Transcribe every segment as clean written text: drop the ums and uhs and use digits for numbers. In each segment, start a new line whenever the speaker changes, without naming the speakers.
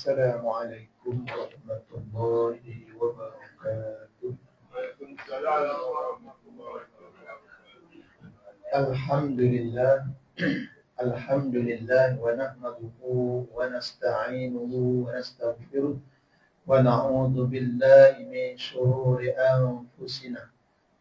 Assalamualaikum warahmatullahi wabarakatuh. Alhamdulillah. Alhamdulillah wa nahmaduhu wa nasta'inuhu wa nastaghfiruh wa na'udzu billahi min shururi anfusina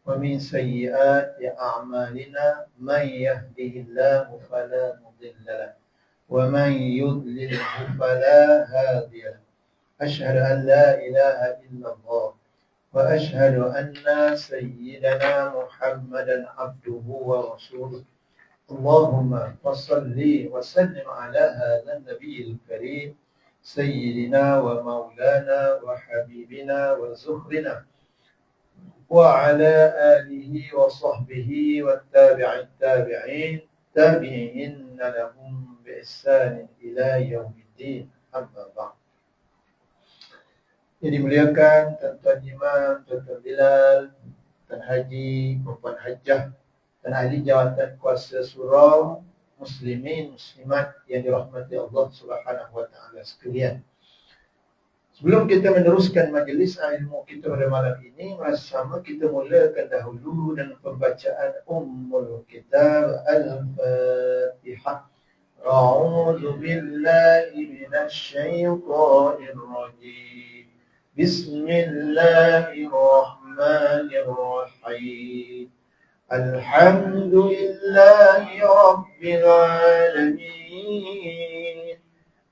wa min sayyiati a'malina man yahdihillahu fala mudilla lahu wa man yudlilhu fala hadiya lahu. Asyhadu an la ilaha illallah wa asyhadu anna sayyidana Muhammadan abduhu wa rasuluh. Allahumma salli wa sallim ala hadzal nabiyil karim sayyidina wa maulana wa habibina wa zuhrina wa ala alihi wa sahbihi wa tabi'in lahum bi ihsan ila yaumiddin. Amma ba'd. Yang dimuliakan tuan-tuan imam, tuan-tuan Bilal, tuan haji, puan hajjah dan ahli jawatan kuasa surau, muslimin, muslimat yang dirahmati Allah Subhanahu wa taala sekalian. Sebelum kita meneruskan majlis ilmu kita pada malam ini, mari sama kita mulakan dahulu dengan pembacaan Ummul Kitab Al-Fatihah. A'udzu billahi minasy syaithanir rajim. Bismillahirrahmanirrahim. Alhamdulillahi rabbil alamin.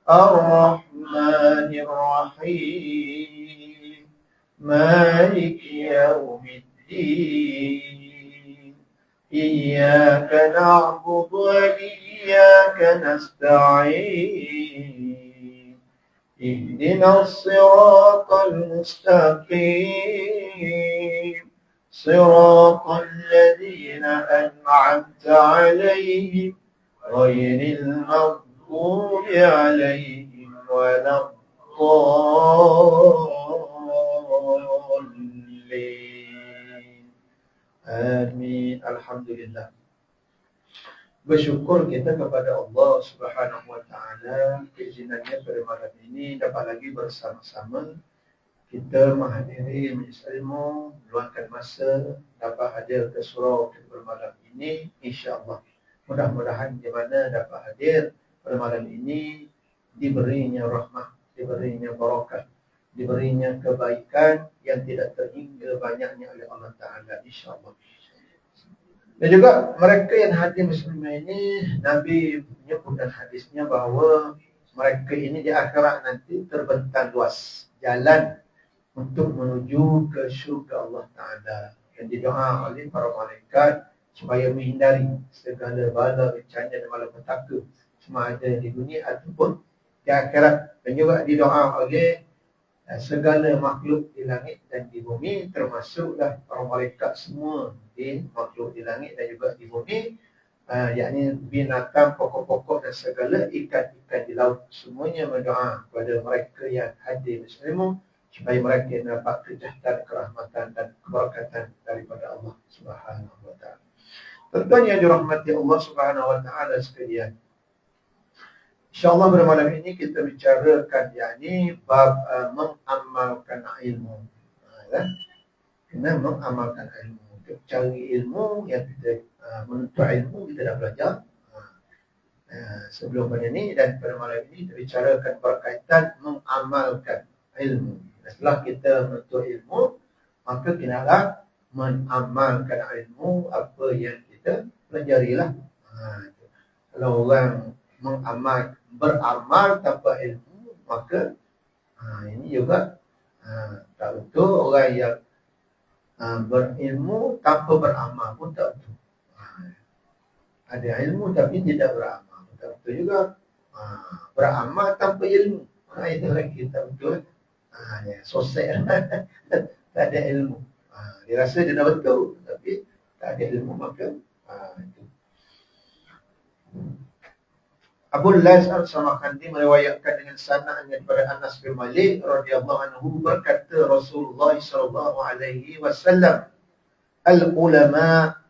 Ar-Rahmanir Rahim. Maliki yaumiddin. Iyyaka na'budu wa iyyaka nasta'in. اهدنا الصراط المستقيم صراط الذين أنعمت عليهم غير المغضوب عليهم ولا الضالين. آمين. Alhamdulillah. Bersyukur kita kepada Allah Subhanahu wa taala keizinannya pada malam ini dapat lagi bersama-sama kita menghadiri majlis ilmu, meluangkan masa dapat hadir ke surau kita pada malam ini, insya-Allah. Mudah-mudahan di mana dapat hadir pada malam ini diberinya rahmah, diberinya barakah, diberinya kebaikan yang tidak terhingga banyaknya oleh Allah taala, insya-Allah. Dan juga mereka yang hadir bersama ini, Nabi menyebutkan hadisnya bahawa mereka ini di akhirat nanti terbentang luas jalan untuk menuju ke syurga Allah Ta'ala, yang didoa oleh para malaikat supaya menghindari segala bala, bencana dan malapetaka sama ada di dunia ataupun di akhirat. Dan juga didoa oleh segala makhluk di langit dan di bumi, termasuklah para malaikat semua di makhluk di langit dan juga di bumi, yakni binatang, pokok-pokok dan segala ikan-ikan di laut, semuanya berdoa kepada mereka yang hadir bersama supaya mereka dapat kejahatan, kerahmatan dan keberkatan daripada Allah Subhanahu wa taala. Tentunya dirahmati Allah Subhanahu wa taala sekalian. InsyaAllah pada malam ini kita bicarakan yakni bab mengamalkan ilmu. Kena mengamalkan ilmu. Untuk cari ilmu yang kita menuntut ilmu kita dah belajar sebelum pada ini, dan pada malam ini kita bicarakan berkaitan mengamalkan ilmu. Setelah kita menuntut ilmu, maka kenalah mengamalkan ilmu apa yang kita pelajarilah. Kalau orang beramal tanpa ilmu, maka ini juga tak betul. Orang yang berilmu tanpa beramal pun tak betul. Ada ilmu tapi tidak beramal, tak betul juga. Beramal tanpa ilmu, itu lagi tak betul. Sosial tak ada ilmu, dia rasa dia dah betul tapi tak ada ilmu, maka itu. Abu Lais Al-Samarqandi meriwayatkan dengan sanadnya daripada Anas bin Malik radhiyallahu anhu, berkata Rasulullah sallallahu alaihi wasallam, al-ulama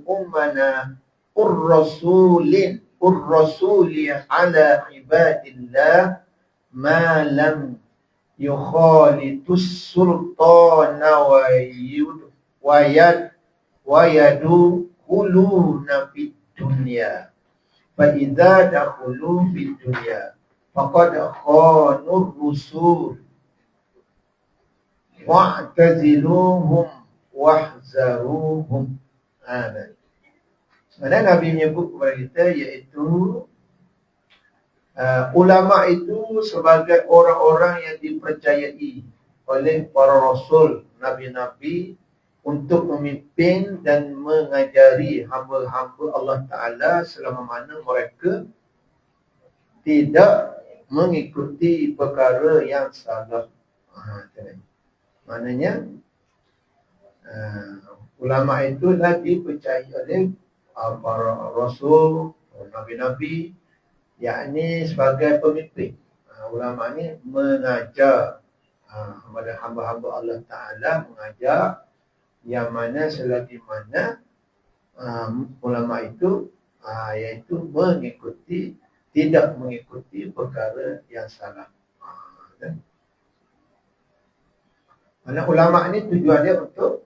ummana ur-rasulin ar-rasuli ala ibadillah ma lam yukhalitus sultana wa yadkhuluna fid dunya fa idza dakhulu fid dunya faqad khanur rusul wa'taziluhum wahzaruhum. Sebenarnya Nabi menyebut kepada kita iaitu ulama itu sebagai orang-orang yang dipercayai oleh para rasul, nabi-nabi untuk memimpin dan mengajari hamba-hamba Allah Ta'ala selama mana mereka tidak mengikuti perkara yang salah. Maknanya ulama itulah dipercayai oleh para rasul, nabi-nabi, yakni sebagai pemimpin. Ulama ni mengajar kepada hamba-hamba Allah Ta'ala, mengajar yang mana selagi mana ulama itu iaitu tidak mengikuti perkara yang salah. Mana ulama ni tujuan dia untuk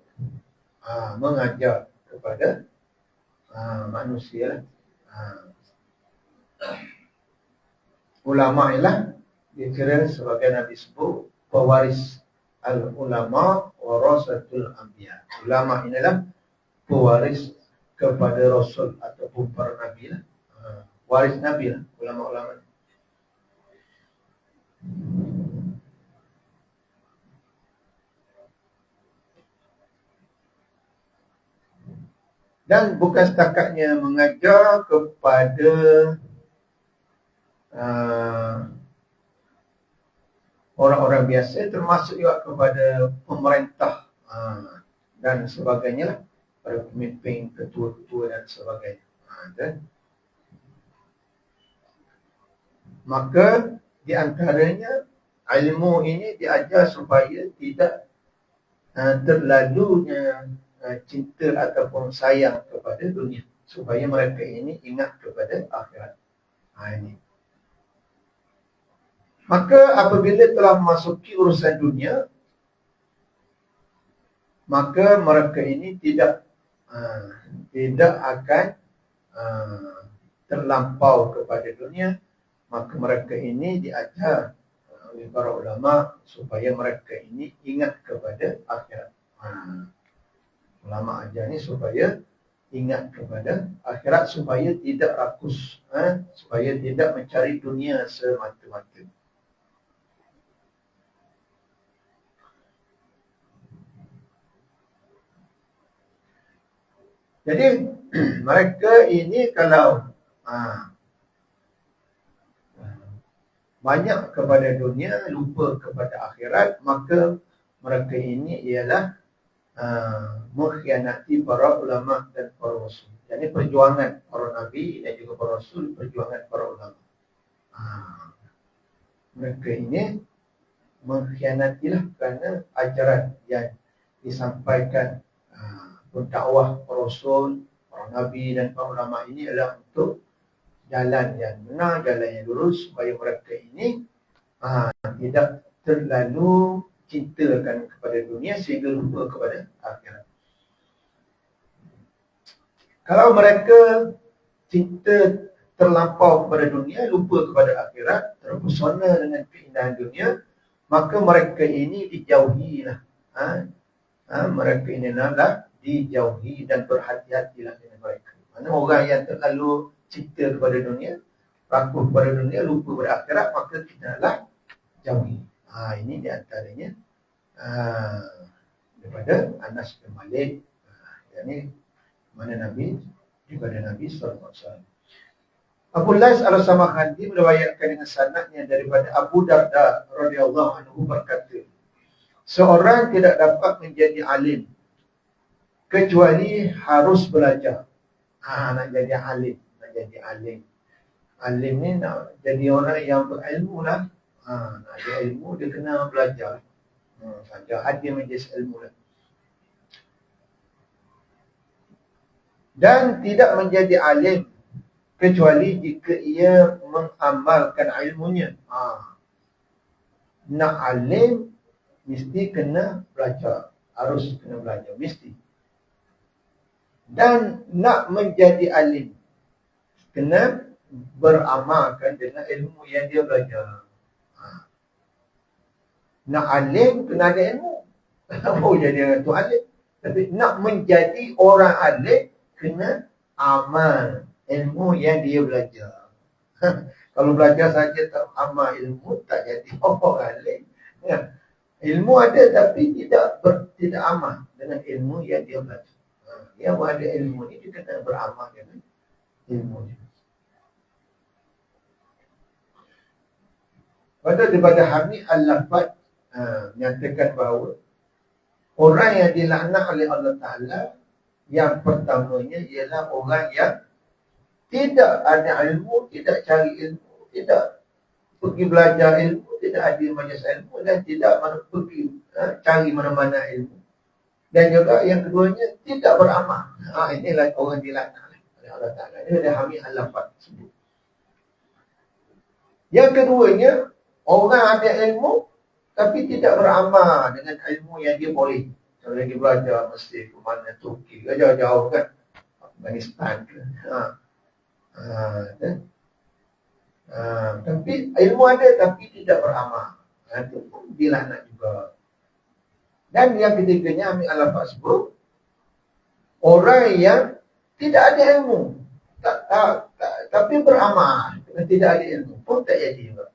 mengajar kepada manusia. Ulama ialah dikira sebagai Nabi sebut pewaris al-ulama warasatul anbiya. Ulama inilah pewaris kepada rasul ataupun para nabi lah. Waris nabi lah ulama-ulama. Dan bukan setakatnya mengajar kepada orang-orang biasa, termasuk juga kepada pemerintah dan sebagainya, para pemimpin, ketua-ketua dan sebagainya. Maka di antaranya ilmu ini diajar supaya tidak terlalunya cinta ataupun sayang kepada dunia, supaya mereka ini ingat kepada akhirat. Ini. Maka apabila telah memasuki urusan dunia, maka mereka ini tidak akan terlampau kepada dunia. Maka mereka ini diajar oleh para ulama supaya mereka ini ingat kepada akhirat. Ulama ajar ni supaya ingat kepada akhirat, supaya tidak rakus, supaya tidak mencari dunia semata-mata. Jadi mereka ini kalau banyak kepada dunia, lupa kepada akhirat, maka mereka ini ialah mengkhianati para ulama dan para rasul. Jadi perjuangan para nabi dan juga para rasul, perjuangan para ulama. Mereka ini mengkhianatilah kerana ajaran yang disampaikan dakwah para rasul, para nabi dan para ulama ini adalah untuk jalan yang benar, jalan yang lurus, supaya mereka ini tidak terlalu cintakan kepada dunia sehingga lupa kepada akhirat. Kalau mereka cinta terlampau kepada dunia, lupa kepada akhirat, terpesona dengan keindahan dunia, maka mereka ini dijauhilah. Mereka ini adalah dijauhi dan berhati-hatilah dengan mereka. Mana orang yang terlalu cinta kepada dunia, rapuh kepada dunia, lupa kepada akhirat, maka kita adalah jauhi. Ini di antaranya daripada Anas bin Malik, yakni mana Nabi daripada Nabi SAW. Abu Lais al-Samakhandi meriwayatkan dengan sanadnya daripada Abu Darda radhiyallahu anhu berkata, seorang tidak dapat menjadi alim kecuali harus belajar. Nak jadi alim, alim ni nak jadi orang yang berilmu lah. Nak ada ilmu, dia kena belajar. Ada majlis ilmu lah. Dan tidak menjadi alim kecuali jika ia mengamalkan ilmunya. Nak alim mesti kena belajar, harus kena belajar, mesti. Dan nak menjadi alim kena beramalkan dengan ilmu yang dia belajar. Nak alim kena ada ilmu. Oh jadi tu alim. Tapi nak menjadi orang alim kena amal ilmu yang dia belajar. Kalau belajar saja tak amal ilmu, tak jadi orang alim. Ya. Ilmu ada tapi tidak amal dengan ilmu yang dia belajar. Yang ada ilmu ni dia kena beramal dengan ilmu ni. Daripada Hamid Al-Lafad menyatakan bahawa orang yang dilaknat oleh Allah Ta'ala yang pertamanya ialah orang yang tidak ada ilmu, tidak cari ilmu, tidak pergi belajar ilmu, tidak hadir majlis ilmu dan tidak pergi cari mana-mana ilmu. Dan juga yang keduanya tidak beramal. Inilah orang dilaknat oleh Allah Ta'ala. Ini ada Hamid Al-Lafad sebut. Yang keduanya, orang ada ilmu tapi tidak beramal dengan ilmu yang dia boleh. Kalau dia belajar mesti ke mana, Turki ke jauh-jauh kan, Afghanistan ke. Tapi ilmu ada tapi tidak beramal. Itu pun dilaknat juga. Dan yang ketiganya Hamid Al-Lafad sebut, orang yang tidak ada ilmu tapi beramal, tidak ada ilmu pun tak jadi juga.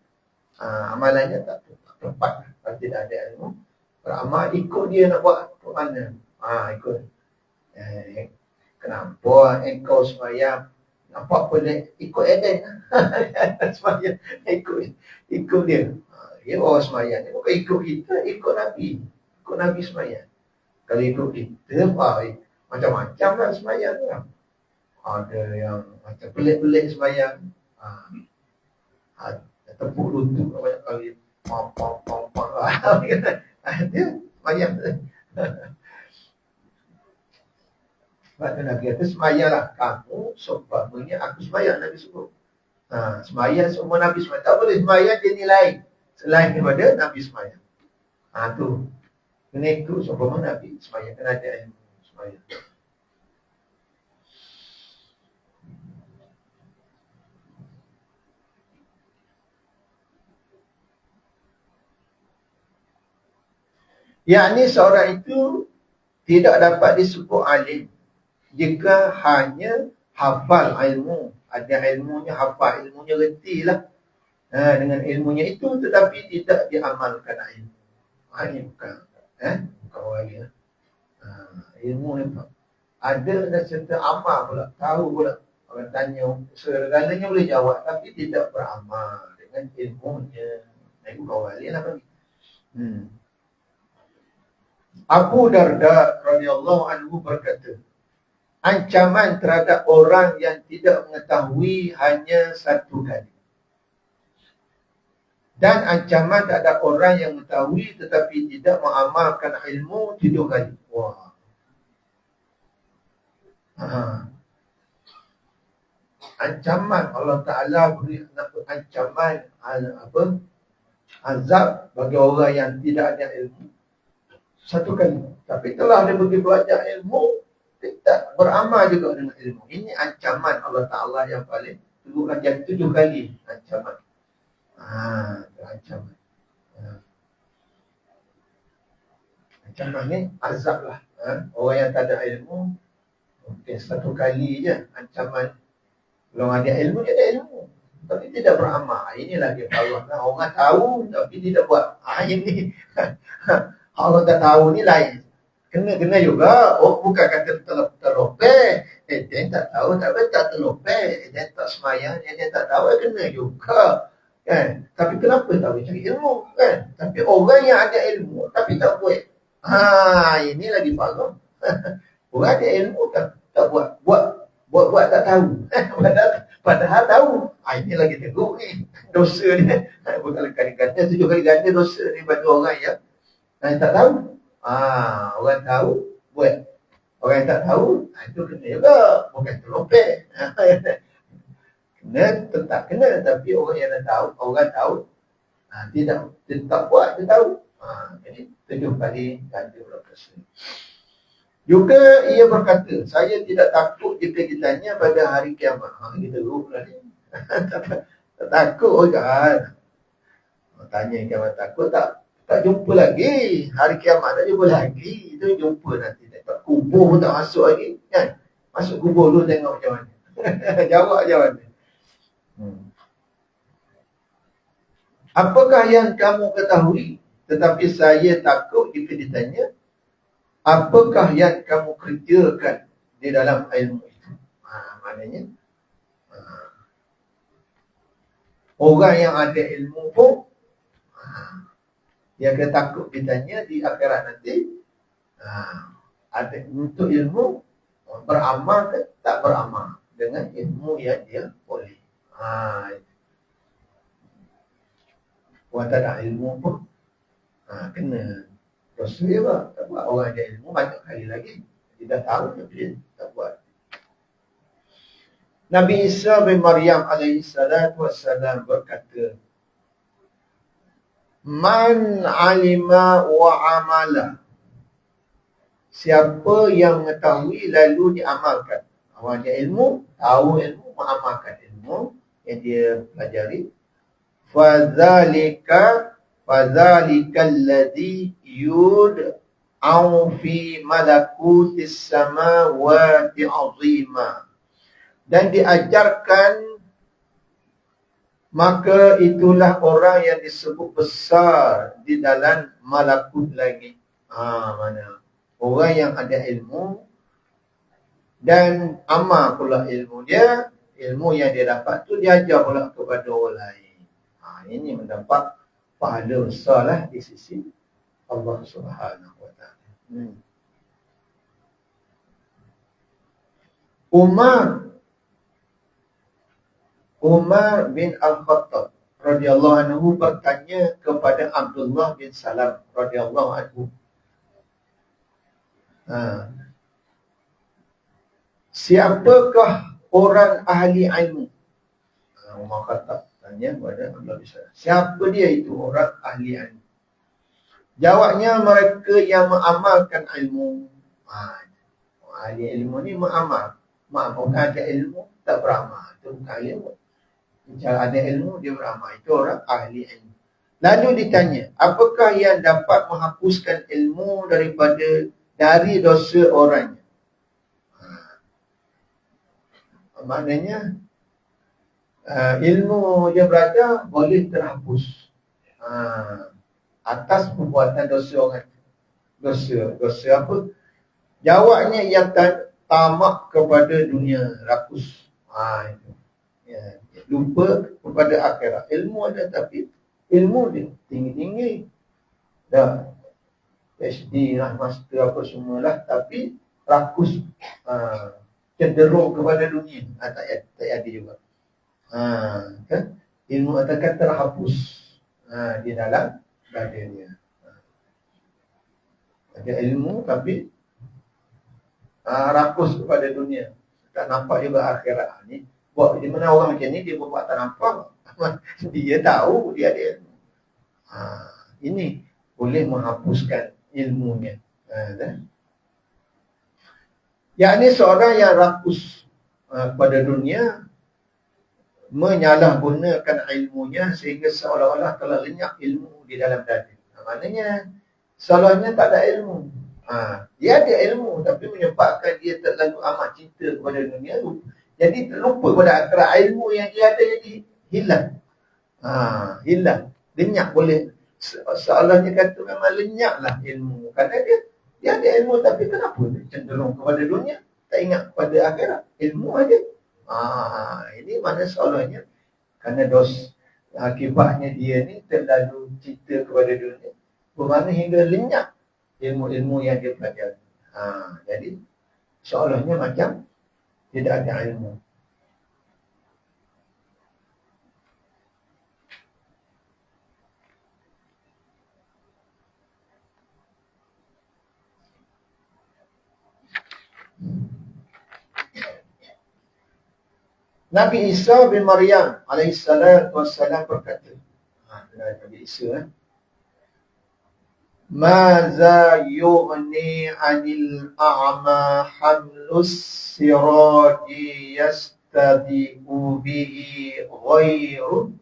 Amalannya tak tepat. Kalau tidak ada ilmu, beramal ikut dia nak buat ke mana. Ikut. Kenapa engkau sembahyang? Nampak boleh ikut Eden. Sembahyang ikut dia. Dia orang sembahyang. Dia bukan ikut kita, ikut Nabi. Ikut Nabi sembahyang. Kalau ikut kita, macam-macam lah sembahyang kan. Ada yang macam pelik-pelik sembahyang. Tepuk lutut banyak kali. Dia sembahyang. Sebab Nabi kata sembahyanglah kamu seumpamanya aku sembahyang, Nabi sebut. Sembahyang semua Nabi sembahyang. Tak boleh sembahyang jenis lain selain daripada Nabi sembahyang. Tu. Kena ikut seumpama Nabi sembahyang. Kena ada ilmu sembahyang. Yakni seorang itu tidak dapat disebut alim jika hanya hafal ilmu. Ada ilmunya, hafal ilmunya, reti lah dengan ilmunya itu, tetapi tidak diamalkan ilmu. Ini bukan orang lagi. Ilmu ni ada dan serta amal pula, tahu pula. Orang tanya, segalanya boleh jawab, tapi tidak beramal dengan ilmunya. Itu bukan orang lain lah. Abu Darda radhiyallahu anhu berkata, ancaman terhadap orang yang tidak mengetahui hanya satu kali. Dan ancaman terhadap orang yang mengetahui tetapi tidak mengamalkan ilmu 7 kali. Wah. Ancaman Allah Ta'ala beri ancaman azab bagi orang yang tidak ada ilmu 1 kali. Tapi telah dia pergi belajar ilmu, tidak beramal juga dengan ilmu. Ini ancaman Allah Ta'ala yang paling teruk, yang 7 kali ancaman. Ancaman. Ancaman ni azab lah. Orang yang tak ada ilmu, mungkin 1 kali je ancaman. Kalau ada ilmu, dia ada ilmu, tapi tidak beramal. Inilah dia Allah. Orang tahu tapi tidak buat. Ini Allah tak tahu ni lain. Kena juga. Bukan kata terlopeh. Dia tak tahu, tak terlopeh. Dia tak semayang, dia tak tahu, kena juga. Kan? Tapi kenapa tak boleh cari ilmu? Kan? Tapi orang yang ada ilmu tapi tak buat. Ini lagi parah. Orang ada ilmu tak buat. Buat tak tahu. Padahal tahu. Ini lagi teruk ni. Dosa dia. Bukan kali-kali 7 kali ganda dosa daripada orang yang tak tahu. Orang tahu buat. Orang yang tak tahu itu kena juga. Bukan terlopeh. Kena tetap kena, tapi orang yang dah tahu, orang tahu, tidak tetap buat, dia tahu. Jadi 7 kali ganda berdosa. Juga ia berkata, saya tidak takut jika ditanya pada hari kiamat. Kita teruk lah ni. Tak takut kan. Tanya kiamat takut tak? Tak jumpa lagi. Hari kiamat tak jumpa lagi. Itu jumpa nanti. Tak kubur pun tak masuk lagi. Kan? Masuk kubur dulu tengok macam mana. Jawab macam mana. Apakah yang kamu ketahui? Tetapi saya takut jika ditanya, apakah yang kamu kerjakan di dalam ilmu itu? Maknanya, orang yang ada ilmu pun, yang dia takut ditanya di akhirat nanti, ada untuk ilmu, beramal ke tak beramal dengan ilmu yang dia boleh. Orang tak ada ilmu pun kena dosa dia lah. Tak buat. Orang ada ilmu banyak kali lagi, dia dah tahu tapi dia tak buat. Nabi Isa bin Maryam alaihissalatu wassalam berkata, Man alima wa amala. Siapa yang mengetahui lalu diamalkan. Orang ada ilmu, tahu ilmu, mengamalkan ilmu yang dia pelajari. Fadzalika alladhi yud'au fi malakutis samawati 'azima. Dan diajarkan, maka itulah orang yang disebut besar di dalam malakut langit. Mana orang yang ada ilmu dan amal pula ilmu dia, ilmu yang dia dapat tu dia ajar pula kepada orang lain. Ini mendapat pahala besar lah di sisi Allah Subhanahu wa ta'ala. Umar bin Al-Khattab radhiyallahu anhu bertanya kepada Abdullah bin Salam radhiyallahu anhu. Siapakah orang ahli ilmu? Umar Khattab tanya kepada Abdullah bin Salam, siapa dia itu orang ahli ilmu? Jawabnya, mereka yang mengamalkan ilmu. Ahli ilmu ni mengamal. Bukan ada ilmu tak beramal. Itu bukan ilmu. Kalau ada ilmu dia beramal. Itu orang ahli ilmu. Lalu ditanya, apakah yang dapat menghapuskan ilmu dari dosa orangnya? Maknanya ilmu dia belajar boleh terhapus atas perbuatan dosa orang. Dosa apa? Jawabnya yang tamak kepada dunia, rakus. Itu. Ya, lupa kepada akhirat. Ilmu ada tapi ilmu dia tinggi-tinggi. Dah PhD lah, master apa semualah, tapi rakus, cenderung kepada dunia. Tak ada juga. Kan? Ilmu akan terhapus di dalam badannya. Ada ilmu tapi rakus kepada dunia. Tak nampak juga akhirat ni. Buat di mana orang macam ni dia buat tak nampak. Dia tahu dia ada ilmu. Ini boleh menghapuskan ilmunya. Yakni seorang yang rakus pada dunia menyalahgunakan ilmunya sehingga seolah-olah telah lenyap ilmu di dalam dada. Maknanya salahnya tak ada ilmu. Dia ada ilmu tapi menyebabkan dia terlalu amat cinta kepada dunia, jadi terlupa pada akhirat. Ilmu yang dia ada jadi hilang. Hilang, lenyap boleh. Soalannya kata memang lenyaplah ilmu. Kerana dia ada ilmu tapi kenapa dia cenderung kepada dunia, tak ingat kepada akhirat. Ilmu aja. Ini mana soalannya kerana akibatnya dia ni terlalu cinta kepada dunia, bermakna hingga lenyap ilmu-ilmu yang dia pelajari. Jadi soalannya macam tidak ada ilmu. Nabi Isa bin Maryam alaihissalam berkata, Nabi Isa, Maza yughni anil a'ma hamlus siraji yastadi'u bihi ghairu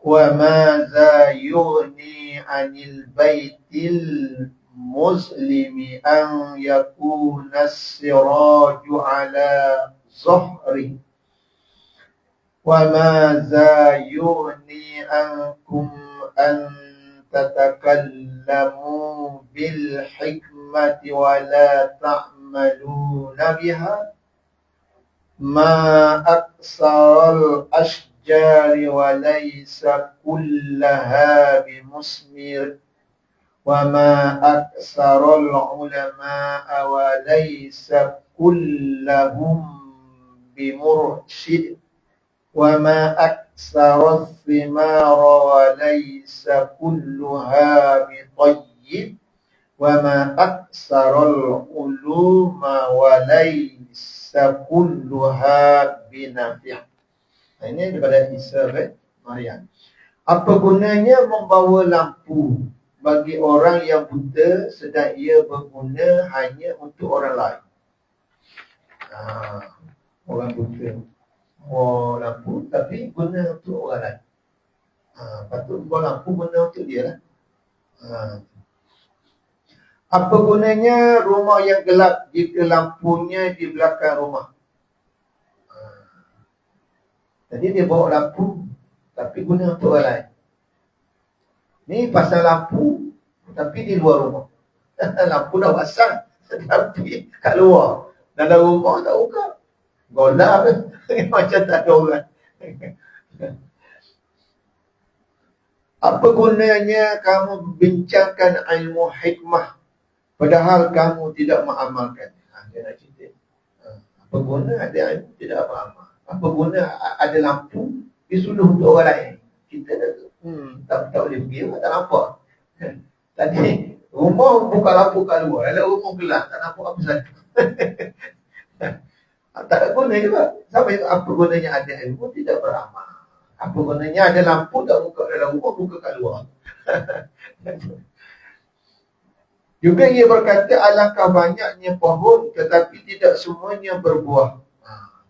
wa maza yughni anil baitil muslimi an yakuna siraju ala zahri wa maza yughni ankum an tatakallamu bil hikmati wa la ta'maluna biha ma aksarul ashjari wa laysa kullaha bimusmir wa ma aksarul ulama'a wa laysa kullahum bimursyid wa ma aksarul thimara wa laysa kulluha bitayyib wa ma aksarul uluma wa laysa kulluha binafi'. Ini daripada Isa bin Maryam. Apa gunanya membawa lampu bagi orang yang buta sedang ia berguna hanya untuk orang lain? Orang buta lampu tapi guna untuk orang lain. Patut bawa lampu guna untuk dia lah. Apa gunanya rumah yang gelap jika lampunya di belakang rumah? Jadi dia bawa lampu tapi guna untuk orang lain. Ni pasal lampu tapi di luar rumah. Lampu dah pasang tapi kat luar. Dalam rumah tak buka. Golap macam tak ada orang. Apa gunanya kamu bincangkan ilmu hikmah padahal kamu tidak mengamalkan? Dia nak cerita. Apa guna ada ilmu tidak beramal? Apa guna ada lampu disuruh untuk orang lain? Kita tak boleh pergi, tak nampak. Tadi rumah buka lampu kat luar, dalam rumah gelap, tak nampak apa saja. Tak ada guna juga. Sampai apa gunanya ada ilmu tidak beramal? Apa gunanya ada lampu tak buka dalam rumah, buka kat luar? Juga ia berkata, alangkah banyaknya pohon tetapi tidak semuanya berbuah.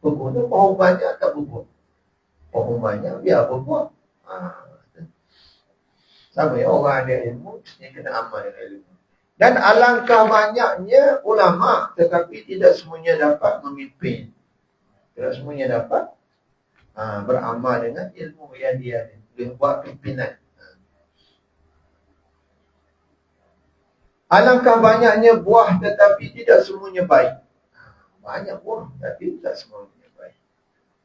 Berguna pohon banyak tak berbuah. Pohon banyak biar berbuah. Sama ya, orang ada ilmu mesti kena amal dengan ilmu. Dan alangkah banyaknya ulama tetapi tidak semuanya dapat memimpin. Tidak semuanya dapat beramal dengan ilmu yang dia ada. Dia buat pimpinan. Alangkah banyaknya buah tetapi tidak semuanya baik. Banyak buah tapi tidak semuanya baik.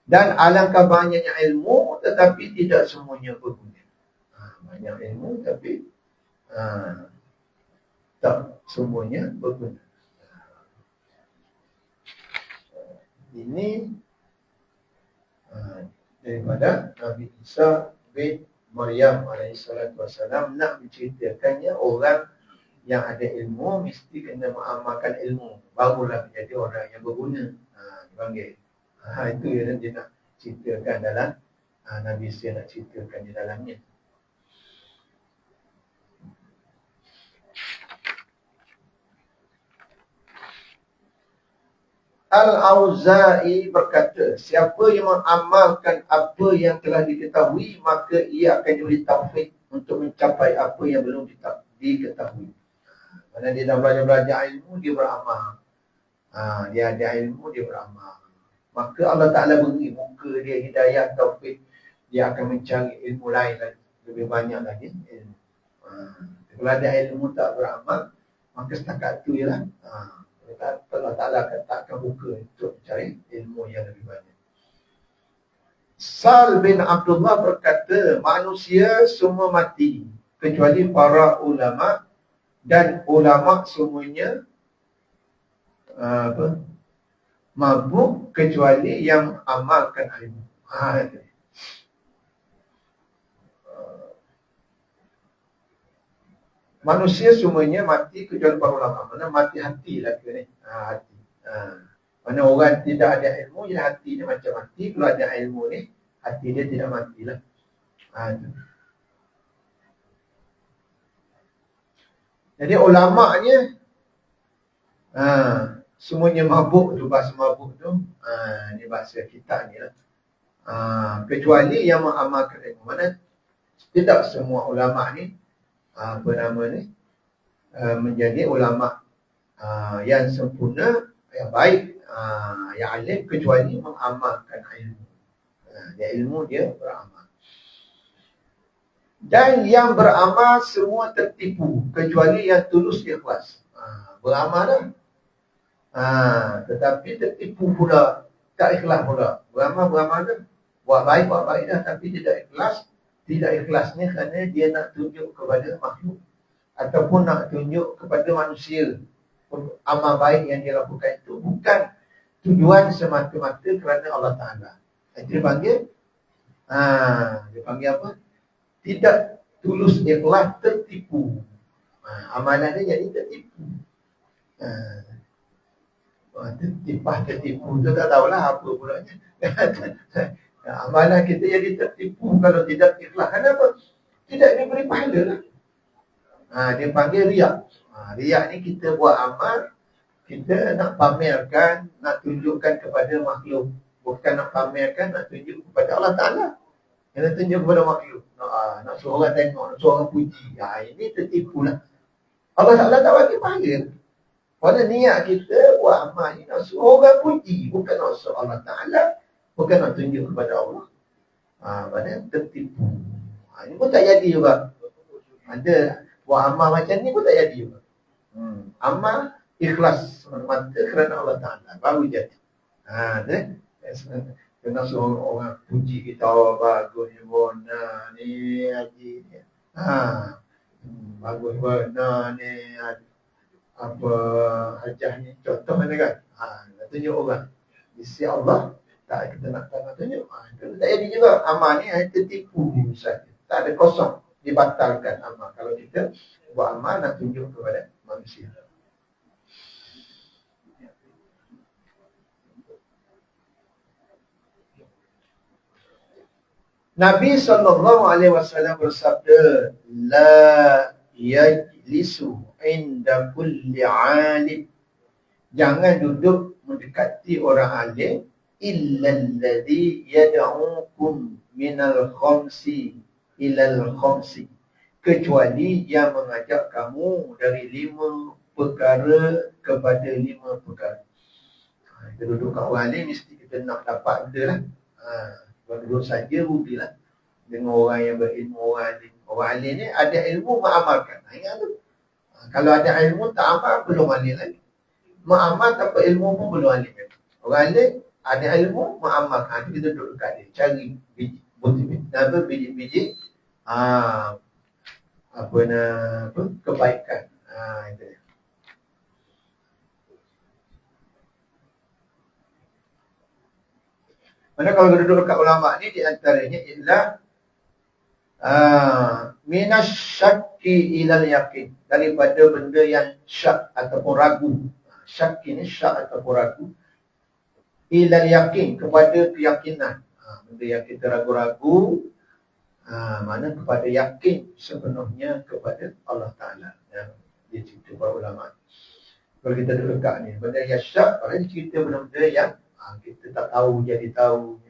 Dan alangkah banyaknya ilmu tetapi tidak semuanya berguna. Banyak ilmu tapi tak semuanya berguna. Ini daripada Nabi Isa bin Maryam alaihissalam nak menceritakannya orang yang ada ilmu mesti kena mengamalkan ilmu, barulah menjadi orang yang berguna. Dipanggil. Itu yang dia nak ceritakan dalam Nabi Isa nak ceritakan di dalamnya. Al-Auza'i berkata, siapa yang mengamalkan apa yang telah diketahui, maka ia akan diberi taufik untuk mencapai apa yang belum diketahui. Kerana dia dah belajar ilmu, dia beramal. Dia ada ilmu, dia beramal. Maka Allah Ta'ala beri muka dia hidayah, taufik. Dia akan mencari ilmu lain lagi. Lebih banyak lagi ilmu. Kalau ada ilmu tak beramal, maka setakat tu je lah. Allah Ta'ala akan takkan buka untuk mencari ilmu yang lebih banyak. Sal bin Abdullah berkata, manusia semua mati kecuali para ulama, dan ulama semuanya mabuk kecuali yang amalkan ilmu. Manusia semuanya mati kecuali para ulama. Mana mati hati lah ke ni? Hati. Mana orang tidak ada ilmu, jadi hati dia macam mati. Kalau ada ilmu ni, hati dia tidak matilah. Jadi ulama'nya semuanya mabuk tu, bahasa mabuk tu ni bahasa kita ni lah. Kecuali yang mengamalkan ilmu. Mana tidak semua ulama' ni menjadi ulama' yang sempurna, yang baik, yang alim, kecuali mengamalkan ilmu. Dia ilmu dia beramal. Dan yang beramal semua tertipu, kecuali yang tulus ikhlas. Beramal dah, tetapi tertipu pula, tak ikhlas pula. Beramal dah, buat baik dah, tapi tidak ikhlas. Tidak ikhlas ni kerana dia nak tunjuk kepada makhluk, ataupun nak tunjuk kepada manusia. Amal baik yang dia lakukan itu bukan tujuan semata-mata kerana Allah Ta'ala. Dia panggil apa? Tidak tulus ikhlas, tertipu. Amalan dia jadi tertipu. Tertipu tu tak tahulah apa pula. Amalan kita jadi tertipu kalau tidak ikhlas. Kenapa? Tidak diberi pahala lah. Dia panggil riak. Riak ni kita buat amal, kita nak pamerkan, nak tunjukkan kepada makhluk. Bukan nak pamerkan, nak tunjuk kepada Allah Ta'ala. Yang nak tunjuk kepada makhluk. Nak suruh orang tengok, nak suruh orang puji. Ini tertipu lah. Allah Ta'ala tak bagi pahala. Pada niat kita buat amal ni nak suruh orang puji. Bukan nak suruh Allah Ta'ala. Bukan nak tunjuk kepada Allah. Maksudnya tertipu. Ini pun tak jadi juga. Ada buat amal macam ni pun tak jadi juga. Amal ikhlas semata kerana Allah Ta'ala baru jadi. Kena suruh orang puji kita, bagus ni bona ni haji ni. Bagus bona ni apa hajah ni, contoh ni kan. Tunjuk orang. Isi Allah tak, kita nak tunjuk. Tak jadi juga. Amal ni tertipu misalnya. Tak ada kosong. Dibatalkan amal. Kalau kita buat amal nak tunjuk kepada manusia. Nabi SAW bersabda, la yajlisu inda kulli alim. Jangan duduk mendekati orang alim illa alladhi yad'ukum minal khamsi ilal khamsi, kecuali yang mengajak kamu dari 5 perkara kepada 5 perkara. Kita duduk kat orang alim, mesti kita nak dapat benda lah. Kalau duduk saja rugilah dengan orang yang berilmu, orang alim. Orang alim ni ada ilmu, mengamalkan. Ingat tu. Kalau ada ilmu tak amal, belum alim lagi. Mengamal tanpa ilmu pun belum alim. Orang alim ada ilmu, mengamalkan. Kita duduk dekat dia, cari biji-biji kebaikan. Itu. Mana kalau duduk dekat ulama ni, di antaranya ialah minas syakki ilal yakin, daripada benda yang syak ataupun ragu. Syakki ni syak ataupun ragu, ilal yakin, kepada keyakinan. Benda yang kita ragu-ragu, mana kepada yakin sepenuhnya kepada Allah Ta'ala. Dia cerita para ulama. Kalau kita duduk dekat ni, benda yang syak, kalau dia cerita benda-benda yang kita tak tahu jadi tahu.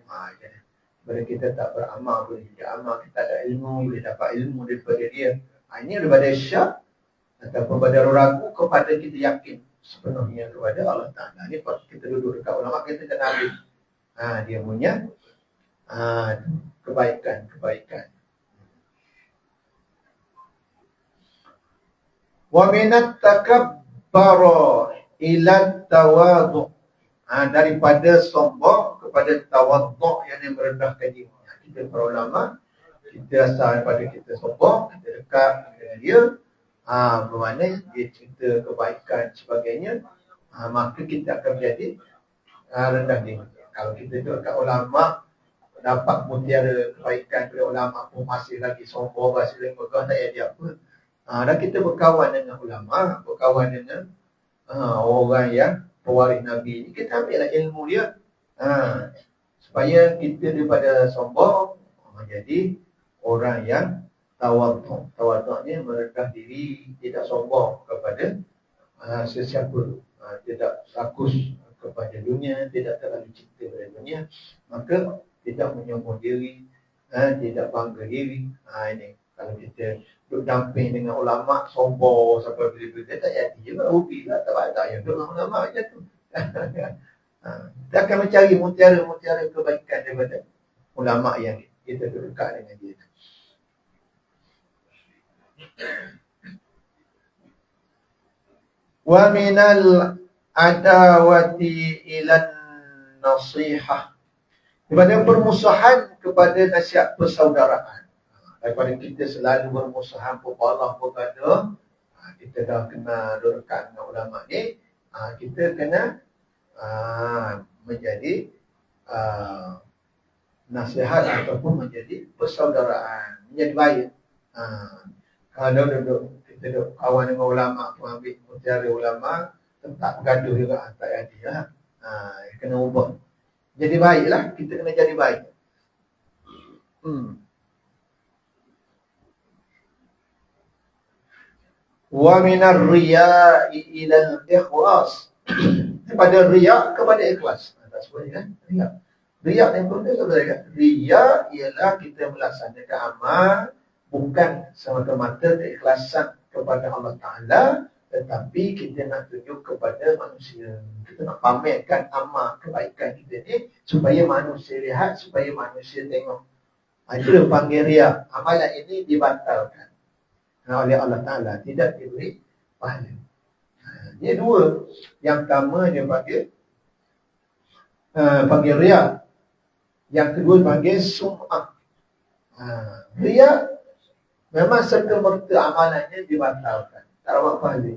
Bila kita tak beramal, boleh jadi amal. Kita ada ilmu, boleh dapat ilmu daripada dia. Ini daripada syak ataupun pada ragu kepada kita yakin sepenuhnya kepada Allah Ta'ala. Ini kalau kita duduk dekat ulama, kita kena ambil dia punya kebaikan. Wa minat takabbara ila tawadhu, daripada sombong kepada tawadhu, yang merendahkan diri. Kita para ulama, kita asal daripada kita sombong, kita dekat dengan dia, bermakna dia cerita kebaikan sebagainya, maka kita akan menjadi rendah diri. Kalau kita dekat ulama, dapat mutiara kebaikan dari ulama pun masih lagi sombong, masih lagi megah, tak jadi apa. Dan kita berkawan dengan ulama, berkawan dengan orang yang pewaris Nabi. Kita ambillah ilmu dia. Supaya kita daripada sombong menjadi orang yang tawadhu'. Tawadhu' ni merendah diri, tidak sombong kepada sesiapa, tidak rakus kepada dunia, tidak terlalu cinta pada dunia, maka tidak menyombong diri, tidak bangga diri. Ini kalau kita duduk damping dengan ulama sombong sampai bila-bila, tak jadi juga, rugilah, tak ada yang duduk dengan ulama je tu. Kita akan mencari mutiara-mutiara kebaikan daripada ulama yang kita dekat dengan dia. Wa minal adawati ilan nasihah, daripada permusuhan kepada nasihat persaudaraan. Daripada kita selalu bermusuhan, berbalah, bergaduh, kita dah kena dekat dengan ulama ni, kita kena menjadi nasihat ataupun menjadi persaudaraan, menjadi baik. Kalau kita duduk kawan dengan ulama, ambil mutiara ulama, tetap gaduh juga, tak jadi lah. Kena ubah. Jadi baiklah, kita kena jadi baik. Wa minar riya'i ilal ikhlas, daripada riya' kepada ikhlas. Tak sebut kan? Riya'. Riya' yang benda sebenarnya. Riya' ialah kita melaksanakan amal bukan semata-mata keikhlasan kepada Allah Ta'ala, tetapi kita nak tunjuk kepada manusia. Kita nak pamerkan amal kebaikan kita ni supaya manusia lihat, supaya manusia tengok. Itu yang panggil riya'. Amalan ini dibatalkan oleh Allah Ta'ala, tidak diberi pahala. Dia dua. Yang pertama dia panggil riya'. Yang kedua panggil sum'ah. Riya' memang serta-merta amalannya dibatalkan, tak dapat pahala.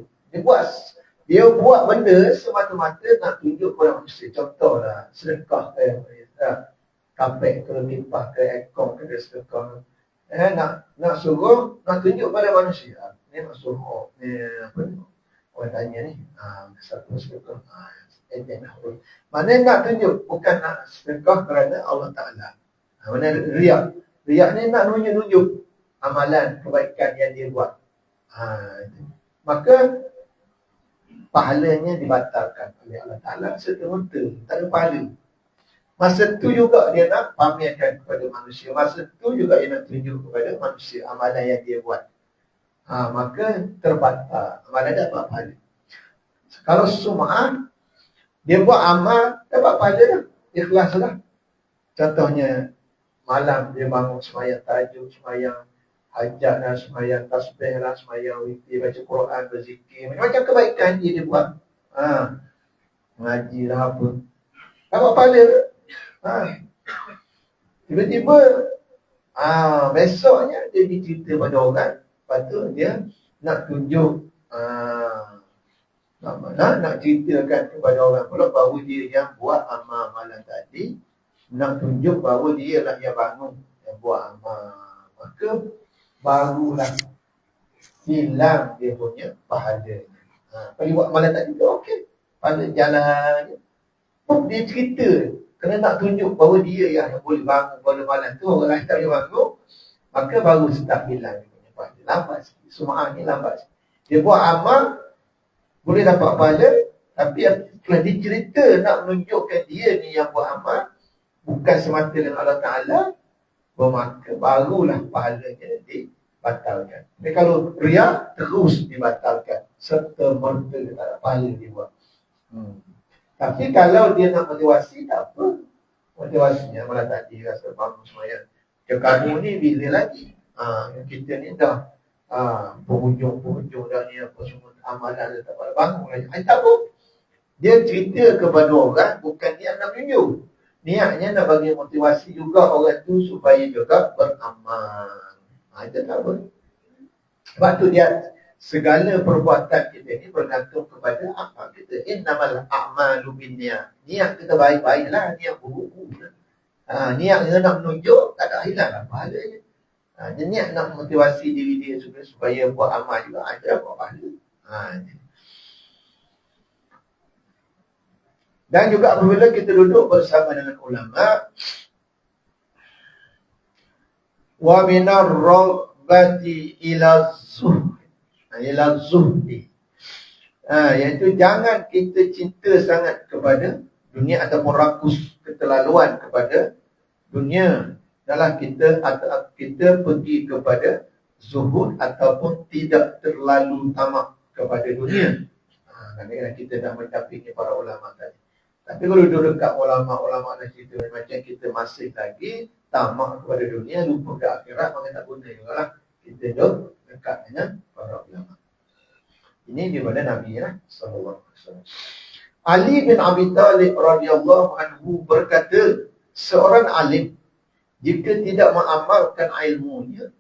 Dia buat benda semata-mata nak tunjuk kepada manusia. Contohlah sedekah kapek ke, limpah ke, ekor ke, sedekah. Nak suruh, nak tunjuk pada manusia. Ni nak suruh, ni apa ni? Orang tanya ni, satu sedekah. Mana nak tunjuk, bukan nak sedekah kerana Allah Ta'ala. Mana riya'. Riya' ni nak nunjuk amalan kebaikan yang dia buat. Maka pahalanya dibatalkan oleh Allah Ta'ala serta-merta, tak ada pahala. Masa tu juga dia nak pamerkan kepada manusia. Masa tu juga dia nak tunjuk kepada manusia amalan yang dia buat. Maka terbatal. Amalan dapat pahala. Kalau sum'ah, dia buat amal, dapat pahala dah. Ikhlas lah. Contohnya, malam dia bangun sembahyang tahajud, sembahyang hajat lah, sembahyang tasbih lah, sembahyang witir, baca Quran, berzikir. Macam-macam kebaikan dia buat. Mengaji lah apa. Dapat pahala. Tiba-tiba besoknya dia dicerita pada orang. Lepas tu dia nak tunjuk nak ceritakan kepada orang pula bahawa dia yang buat amal-amalan tadi. Nak tunjuk bahawa dia lah yang bangun, yang buat amal. Maka barulah hilang dia punya pahala. Kalau buat amalan tadi tu okey, pahala jalan. Dia cerita kena nak tunjuk bahawa dia yang boleh bangun pada malam tu, orang lain tak boleh bangun, maka baru start hilang dia punya pahala. Lambat sikit. Sum'ah ni lambat sikit. Dia buat amal boleh dapat pahala, tapi setelah dicerita nak menunjukkan dia ni yang buat amal bukan semata dengan Allah Ta'ala, maka barulah pahalanya dibatalkan. Tapi kalau riya' terus dibatalkan serta-merta tak ada pahala dia buat. Tapi kalau dia nak motivasi, tak apa. Motivasinya malah tadi rasa bangun semayang. Kamu ni bila lagi? Kita ni dah penghujung dah ni apa semua amalan dia tak pada bangun lagi. Tak apa. Dia cerita kepada orang bukan niat nak tunjuk. Niatnya nak bagi motivasi juga orang tu supaya juga beramal. Itu tak apa. Sebab tu dia segala perbuatan kita ni bergantung kepada amal kita. Innamal a'malu binniyat. Niat kita baik-baiklah, niat buruk-buruk. Niat kita nak menunjuk, tak ada hilang lah pahalanya. Dia niat nak motivasi diri dia supaya buat amal juga, ada buat pahala. Dan juga apabila kita duduk bersama dengan ulama, wa minar raghbati ila zuhdi, iaitu jangan kita cinta sangat kepada dunia ataupun rakus keterlaluan kepada dunia. Dalam kita pergi kepada zuhud ataupun tidak terlalu tamak kepada dunia. Kadang-kadang kita dah mendampingi para ulama tadi. Tapi kalau duduk dekat ulama-ulama dan kita macam kita masih lagi tamak kepada dunia, lupa ke akhirat, maka tak guna juga lah kita duduk dekat dengan para ulama. Ini daripada Nabi sallallahu alaihi wasallam. Ali bin Abi Talib radhiyallahu anhu berkata, seorang alim jika tidak mengamalkan ilmunya,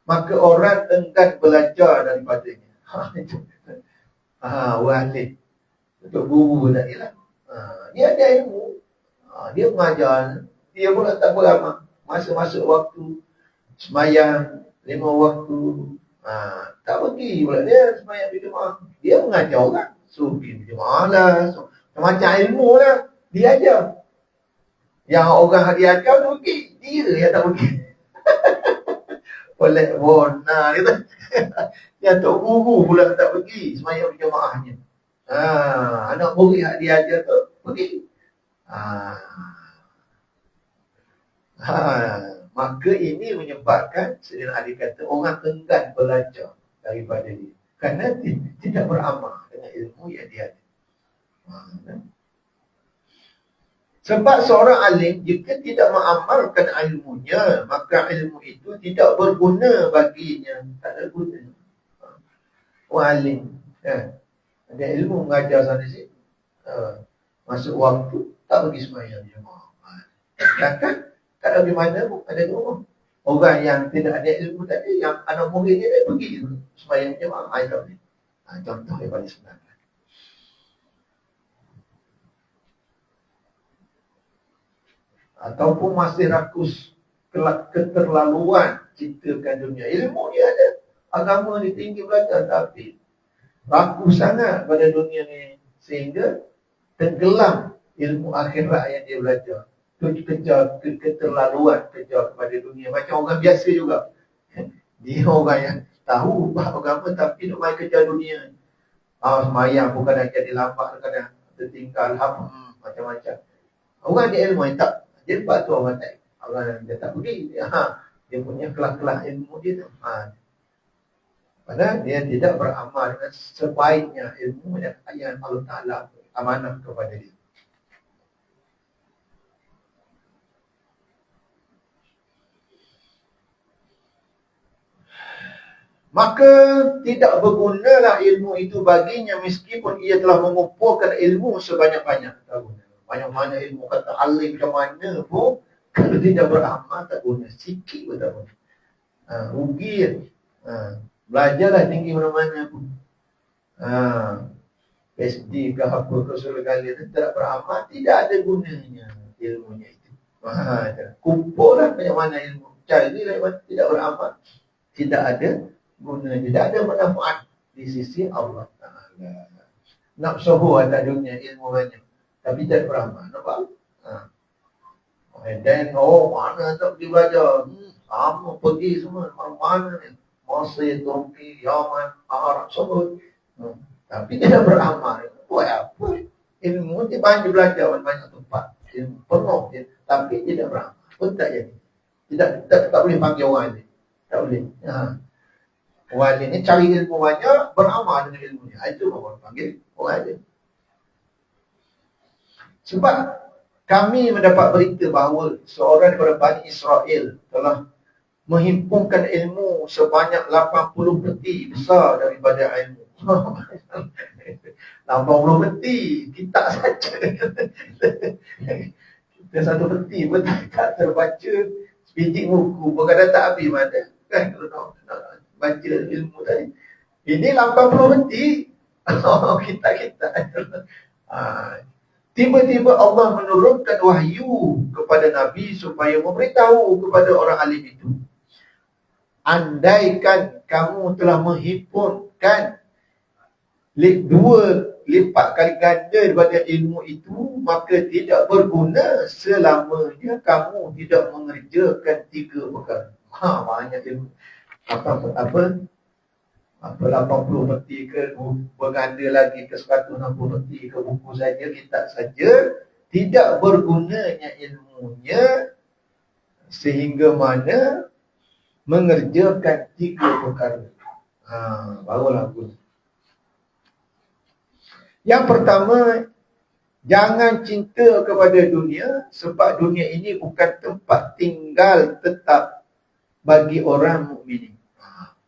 maka orang enggan belajar daripadanya. Alim untuk guru tadi lah. Dia ada ilmu, dia mengajar, dia pun tak beramal. Masa-masa waktu semayang 5 waktu, tak pergi pula dia semayang di rumah. Dia mengajar orang, suruh pergi jemaah lah, macam ilmu lah dia ajar. Yang orang dia ajar tu pergi, dia yang tak pergi. Oleh warna gitu. Yang tok guru pula tak pergi semayang berjemaahnya. Anak murid yang dia ajar tu pergi. Maka ini menyebabkan Sayyidina Ali kata orang enggan belajar daripada dia kerana tidak beramal dengan ilmu yang dia ada. Sebab seorang alim jika tidak mengamalkan ilmunya, maka ilmu itu tidak berguna baginya. Tak ada guna. Orang alim ada ilmu mengajar sana sini, masuk waktu tak pergi semayang jemaah. Takkan tak ada di mana pun ada rumah. Orang yang tidak ada ilmu tadi, yang anak murid dia pergi semayang jemaah. Contoh yang paling sebenarnya. Ataupun masih rakus keterlaluan cintakan dunia. Ilmu dia ada, agama dia tinggi belajar, tapi rakus sangat pada dunia ni sehingga tenggelam ilmu akhirat yang dia belajar. Kejar keterlaluan, kejar kepada dunia. Macam orang biasa juga. Dia orang yang tahu agama tapi nak main kejar dunia. Semayang pun kadang jadi lambat, kadang tertinggal, macam-macam. Orang ada ilmu yang tak. Dia lepas tu orang dia tak pergi. Dia punya kelas-kelas ilmu dia tu. Padahal dia tidak beramal dengan sebaiknya ilmu yang Allah Ta'ala amanah kepada dia. Maka tidak bergunalah ilmu itu baginya meskipun ia telah mengumpulkan ilmu sebanyak-banyak. Tak guna. Banyak-banyak ilmu kata alim macam mana pun, kalau tidak beramal tak guna. Sikit pun tak guna. Rugi. Belajarlah tinggi mana-mana pun. PhD ke apa ke segala-galanya, tidak beramal, tidak ada gunanya ilmunya itu. Kumpullah banyak mana ilmu. Carilah tidak beramal, tidak ada gunanya, tidak ada manfaat di sisi Allah Ta'ala. Nak sohu atas dunia ilmu banyak, tapi tidak beramal. Nampak? Dan mana tak pergi belajar? Sama pergi semua. Mana ni? Mesir, Turki, Yaman, Arab, semua. Tapi tidak beramal. Buat apa? Ilmu dia banyak belajar banyak tempat. Ilmu penuh dia, tapi tidak beramal. Pun tak jadi. Tak boleh panggil orang ni. Tak boleh. Orang ni cari ilmu banyak, beramal dengan ilmunya. Itu orang panggil orang dia. Sebab kami mendapat berita bahawa seorang daripada Bani Israel telah menghimpunkan ilmu sebanyak 80 peti besar daripada ilmu. 80 peti, kitab saja. Kita satu peti pun tak terbaca sebiji buku, berkadang tak habis mana. Kan kalau nak baca ilmu tadi. Ini 80 peti. Kitab-kitab. Tiba-tiba Allah menurunkan wahyu kepada Nabi supaya memberitahu kepada orang alim itu. Andaikan kamu telah menghimpunkan 2 lipat kali ganda daripada ilmu itu, maka tidak berguna selamanya kamu tidak mengerjakan 3 perkara. Banyak ilmu. Apa 80 peti ke, berganda lagi ke 160 peti ke buku saja, kitab saja, tidak bergunanya ilmunya sehingga mana mengerjakan 3 perkara. Barulah guna. Yang pertama, jangan cinta kepada dunia, sebab dunia ini bukan tempat tinggal tetap bagi orang mukmin.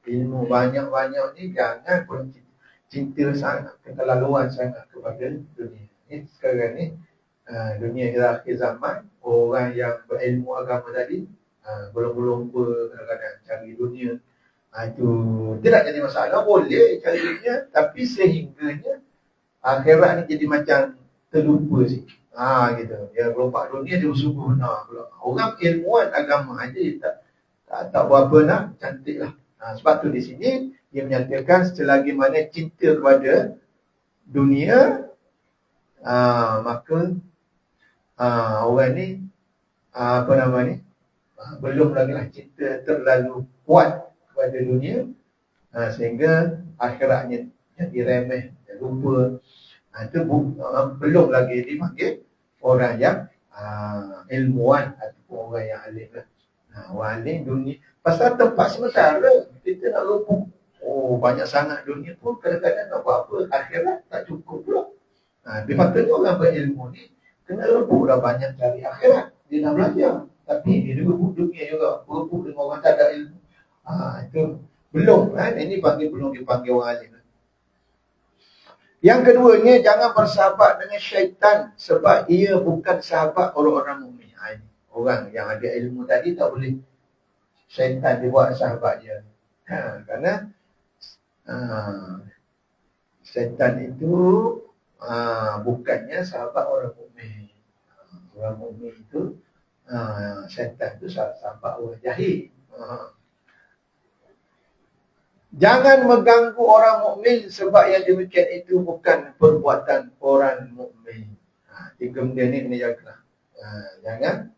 Ilmu banyak-banyak ni jangan pun cinta sangat, keterlaluan sangat kepada dunia. Ini sekarang ni dunia akhir zaman, orang yang berilmu agama tadi belum-belum kadang-kadang cari dunia. Itu tidak jadi masalah, boleh cari dunia, tapi sehingganya akhirat ni jadi macam terlupa sikit. Gitu. Dia lompat dunia, dia bersungguh nak pula. Orang ilmuwan agama aja tak berapa nak, cantik lah. Sebab tu di sini dia menyatakan selagi mana cinta kepada dunia, maka orang ni belum lagi lah cinta terlalu kuat kepada dunia, sehingga akhiratnya jadi remeh, lupa. Itu belum lagi dipanggil orang yang ilmuwan ataupun orang yang alim lah. Orang alim dunia, pasal tempat sementara kita nak lupa. Banyak sangat dunia pun kadang-kadang nak buat apa, akhirat tak cukup pula. Patutnya orang berilmu ni kena rebut dah banyak cari akhirat. Dia nak belajar, tapi dia rebut dunia juga, rebut dengan orang tak ada ilmu. Itu belum ini belum dipanggil orang alim. Yang keduanya, jangan bersahabat dengan syaitan, sebab ia bukan sahabat orang-orang mukmin. Orang yang ada ilmu tadi tak boleh syaitan dibuat sahabat dia. Kerana syaitan itu bukannya sahabat orang mukmin. Orang mukmin itu syaitan itu sahabat orang jahil. Jangan mengganggu orang mukmin, sebab yang demikian itu bukan perbuatan orang mukmin. 3 benda ni kena jaga. Jangan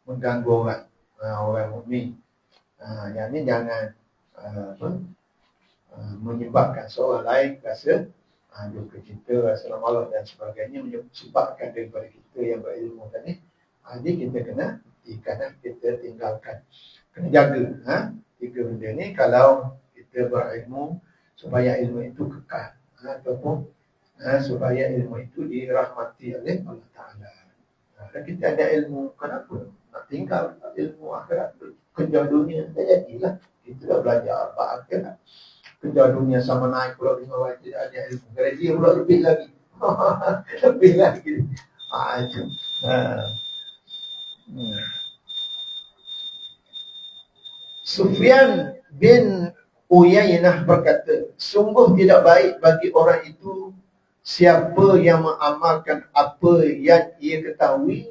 mengganggu orang mukmin. Yang ni jangan menyebabkan seorang lain rasa duka cita, rasa malu dan sebagainya, menyebabkan daripada kita yang berilmu tadi. Jadi kita kena hentikan, kita tinggalkan. Kena jaga 3 benda ni kalau kita berilmu, supaya ilmu itu kekal, ataupun supaya ilmu itu dirahmati oleh Allah Ta'ala. Kalau kita ada ilmu, kenapa nak tinggal ilmu akhirat, kejar dunia? Tak jadilah. Kita dah belajar apa akhirat, kejar dunia sama naik pula di bawah, tidak ada ilmu, gaji pula lebih lagi. Lebih lagi. Itu. Sufyan bin Uyainah berkata, sungguh tidak baik bagi orang itu siapa yang mengamalkan apa yang ia ketahui,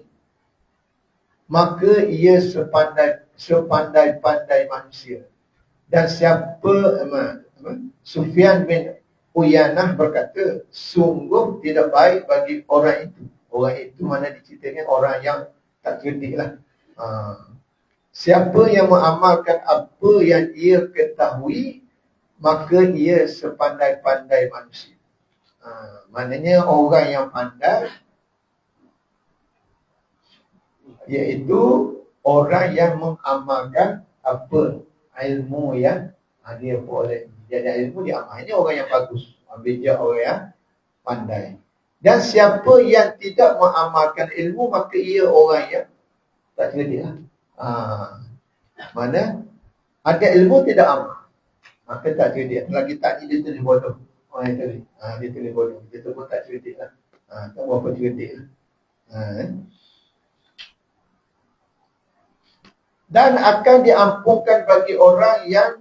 maka ia sepandai-pandai manusia. Dan Sufyan bin Uyainah berkata, sungguh tidak baik bagi orang itu. Orang itu mana diceritakan orang yang tak cerdik lah. Siapa yang mengamalkan apa yang ia ketahui, maka ia sepandai-pandai manusia. Maknanya orang yang pandai iaitu orang yang mengamalkan apa ilmu yang dia boleh. Dia ada ilmu, dia amal. Ini orang yang bagus. Bijak, orang yang pandai. Dan siapa yang tidak mengamalkan ilmu, maka ia orang yang tak cerdik lah. Mana ada ilmu tidak amal, maka tak cerdik. Lagi tak ni dia tulis bodoh. Orang yang tadi dia tulis bodoh, dia tu pun tak cerdik lah. Tak berapa cerdik lah. Dan akan diampunkan bagi orang yang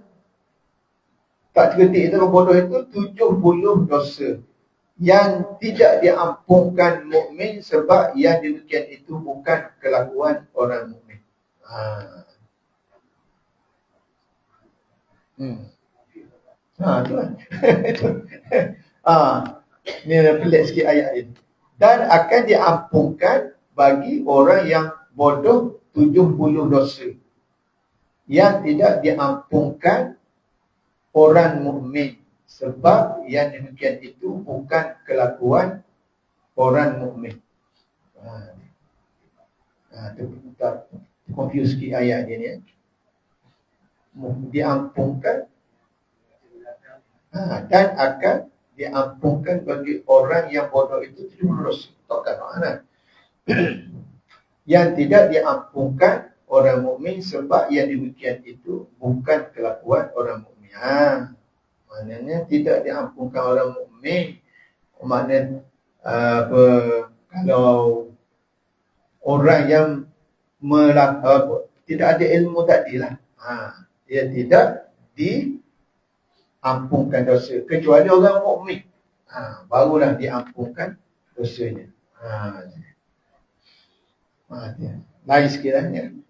tak cerdik itu, bodoh itu 70 dosa yang tidak diampunkan mukmin, sebab yang demikian itu bukan kelakuan orang mukmin. Tu lah. Ni pelik sikit ayat ini. Dan akan diampunkan bagi orang yang bodoh 70 dosa yang tidak diampunkan orang mukmin, sebab yang demikian itu bukan kelakuan orang mukmin. Kita confuse sikit ayat dia ni. Diampunkan dan akan diampunkan bagi orang yang bodoh itu 70 dosa. Takkan makna. Yang tidak diampunkan orang mukmin, sebab yang demikian itu bukan kelakuan orang mukmin. Maknanya tidak diampunkan orang mukmin. Maknanya kalau orang yang tidak ada ilmu tadilah, dia tidak diampunkan dosa, kecuali orang mukmin. Barulah diampunkan dosanya. Lain sikit lah ni.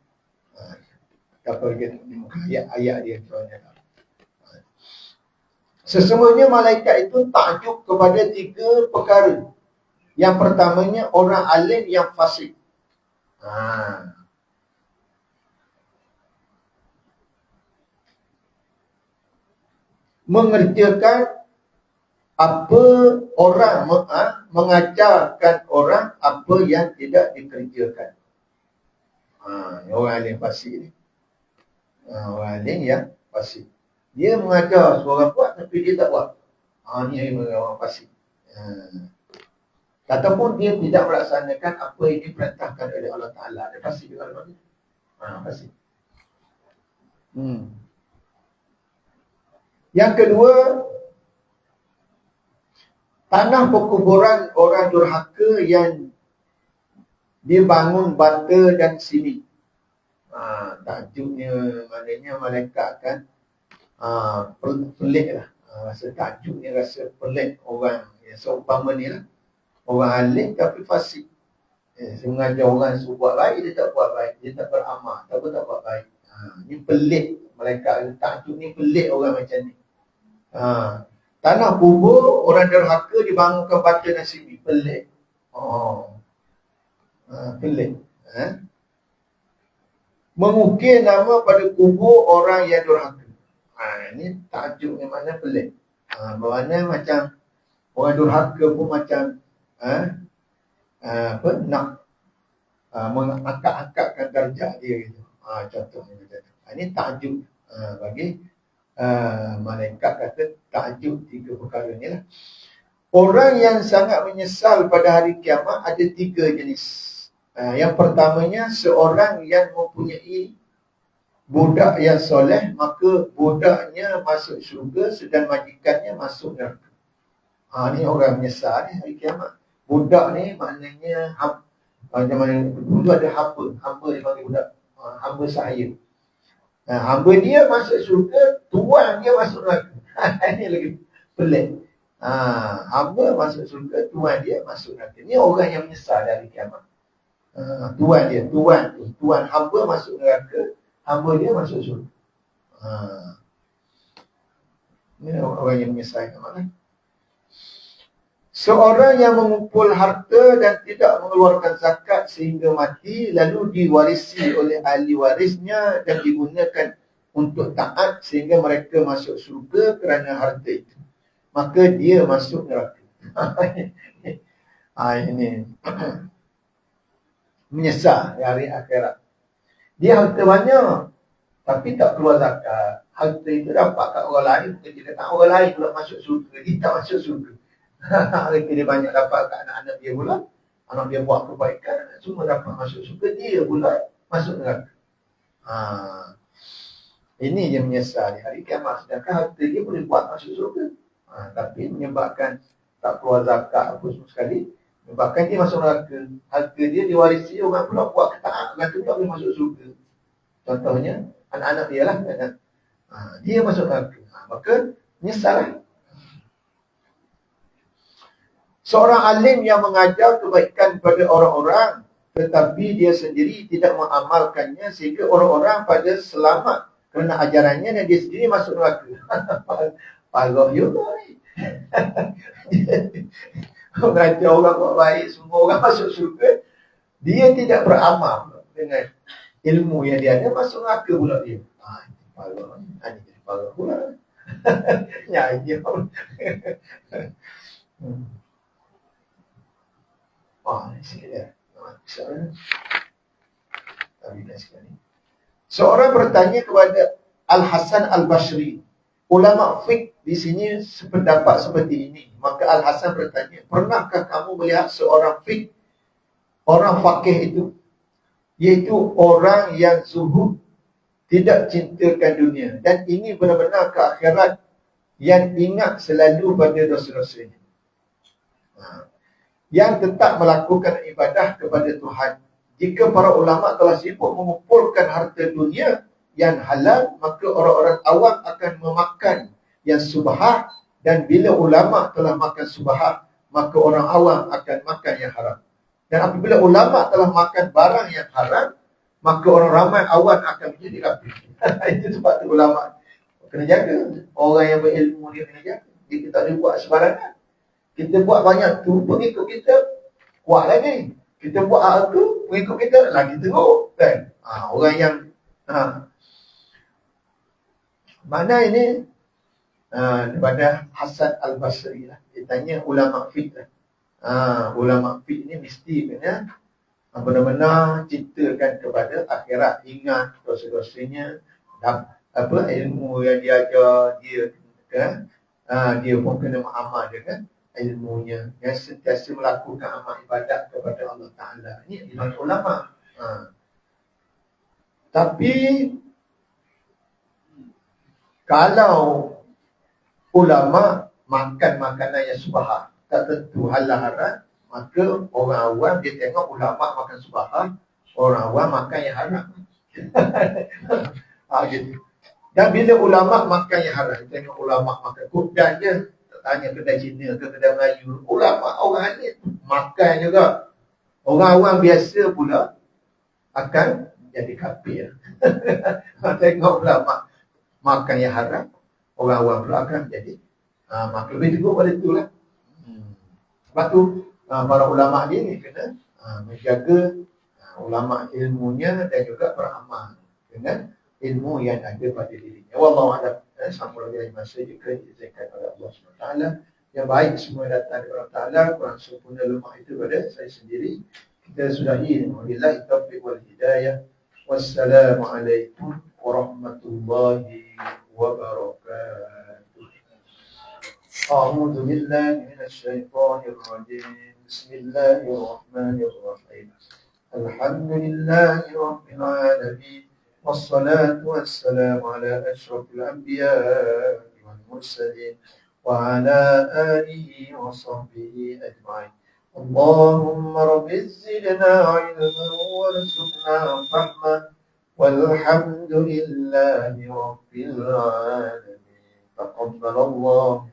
Apa lagi ayat dia tu. Sesungguhnya malaikat itu takjub kepada 3 perkara. Yang pertamanya orang alim yang fasik. Mengerjakan apa orang, mengajarkan orang apa yang tidak dikerjakan. Orang alim fasik ni. Orang alim yang fasik. Dia mengajar seorang buat tapi dia tak buat. Ni orang fasik. Ataupun dia tidak melaksanakan apa yang diperintahkan oleh Allah Ta'ala. Dia fasik juga lepas ni. Fasik. Yang kedua, tanah perkuburan orang durhaka yang dibangun bata dan sini. Takjubnya maknanya malaikat kan pelik lah. Rasa takjubnya, rasa pelik orang yang seumpama ni lah. Orang alim tapi fasik. Sengaja orang suruh buat baik, dia tak buat baik. Dia tak beramal, tak buat baik. Ni pelik. Malaikat takjub ni pelik orang macam ni. Tanah kubur orang derhaka dibangunkan bata dan sini. Pelik. Pelik. Mengukir nama pada kubur orang yang durhaka. Ini takjubnya mana pelik. Bermakna macam orang durhaka pun macam nak mengangkat-angkatkan darjah dia gitu. Contohnya macam tu. Ini takjub bagi malaikat kata takjub 3 perkara ni lah. Orang yang sangat menyesal pada hari kiamat ada 3 jenis. Yang pertamanya, seorang yang mempunyai budak yang soleh, maka budaknya masuk syurga sedang majikannya masuk neraka. Ni orang menyesal ni hari kiamat. Budak ni maknanya macam mana dulu ada hamba dipanggil budak. Hamba saya. Hamba dia masuk syurga, tuan dia masuk neraka. Ini lagi pelik. Hamba masuk syurga, tuan dia masuk neraka. Ni orang yang menyesal dari kiamat. Tuan hamba masuk neraka, hamba dia masuk syurga. Ini orang yang menyesal kiamat. Seorang yang mengumpul harta dan tidak mengeluarkan zakat sehingga mati, lalu diwarisi oleh ahli warisnya dan digunakan untuk taat sehingga mereka masuk syurga kerana harta itu, maka dia masuk neraka. Ini menyesal di hari akhirat. Dia harta banyak tapi tak keluar zakat. Harta itu dapat kat orang lain, dia datang orang lain pula masuk syurga, dia tak masuk syurga. Harta dia banyak dapat kat anak-anak dia pula. Anak dia buat kebaikan, semua dapat masuk syurga, dia pula masuk neraka. Ini yang menyesal di hari kiamat. Sedangkan harta dia boleh buat masuk syurga. Tapi menyebabkan tak keluar zakat apa semua sekali, menyebabkan dia masuk neraka. Harta dia diwarisi, orang pula buat ketaat, orang tu tak boleh masuk syurga. Contohnya anak-anak dia lah. Dia masuk neraka. Maka menyesal lah. Seorang alim yang mengajar kebaikan kepada orang-orang, tetapi dia sendiri tidak mengamalkannya sehingga orang-orang pada selamat kerana ajarannya dan dia sendiri masuk neraka. Parah juga ni. Mengajak orang buat baik, semua orang masuk syurga. Dia tidak beramal dengan ilmu yang dia ada, masuk neraka pula dia. Ini parah. Ini jadi parah pula. Ya, dia. Sikit ya. Seorang bertanya kepada Al-Hasan Al-Basri. Ulama fiqh di sini sependapat seperti ini. Maka Al-Hasan bertanya, pernahkah kamu melihat seorang fiqh, orang fakih itu, yaitu orang yang zuhud, tidak cintakan dunia, dan ini benar-benar ke akhirat, yang ingat selalu pada dosa-dosanya, yang tetap melakukan ibadah kepada Tuhan. Jika para ulama telah sibuk mengumpulkan harta dunia yang halal, maka orang-orang awam akan memakan yang subhah, dan bila ulama telah makan subhah, maka orang awam akan makan yang haram. Dan apabila ulama telah makan barang yang haram, maka orang ramai awam akan menjadi kafir. Itu sebab tu ulama kena jaga. Orang yang berilmu dia kena jaga. Dia tak boleh buat sembarangan. Kita buat banyak tu, pengikut kita kuat lagi. Kita buat hal tu, pengikut kita lagi teruk, kan? Orang yang mana ini daripada Hasan Al-Basri lah. Dia tanya ulama fiqh lah. Ulama fiqh ni mesti kena benar-benar cintakan kepada akhirat, ingat dosa-dosanya, dan ilmu yang dia ajar dia kan, dia pun kena beramal dengan ilmunya, yang sentiasa melakukan amal ibadat kepada Allah Ta'ala. Ini iman ulama. Tapi kalau ulama makan makanan yang subhah, tak tentu halal haram, maka orang awam dia tengok ulama makan subhah, orang awam makan yang haram. Gitu. Dan bila ulama makan yang haram, tengok ulama makan kudan je, tak tanya kedai Cina ke kedai Melayu. Ulama orang ni makan juga. Orang awam biasa pula akan jadi kafir. Tengok ulama makan yang haram, orang awam pula akan jadi maka lebih tegur pada itulah. Sebab tu para ulama ni kena menjaga ulama ilmunya dan juga beramal dengan ilmu yang ada pada dirinya. Wallahu a'lam. Sampai lagi masa jika diizinkan oleh Allah SWT. Yang baik semua datang dari Allah Ta'ala. Kurang sempurna lemah itu pada saya sendiri. Kita sudahi. Wabillahi taufiq wal hidayah. Wassalamualaikum warahmatullahi wabarakatuh. أعوذ بالله من الشيطان الرجيم. بسم الله الرحمن الرحيم. الحمد لله رب العالمين، والصلاة والسلام على أشرف الأنبياء والمرسلين وعلى آله وصحبه أجمعين. اللهم رب زدنا علما وارزقنا فهما، والحمد لله رب العالمين. تقبل الله.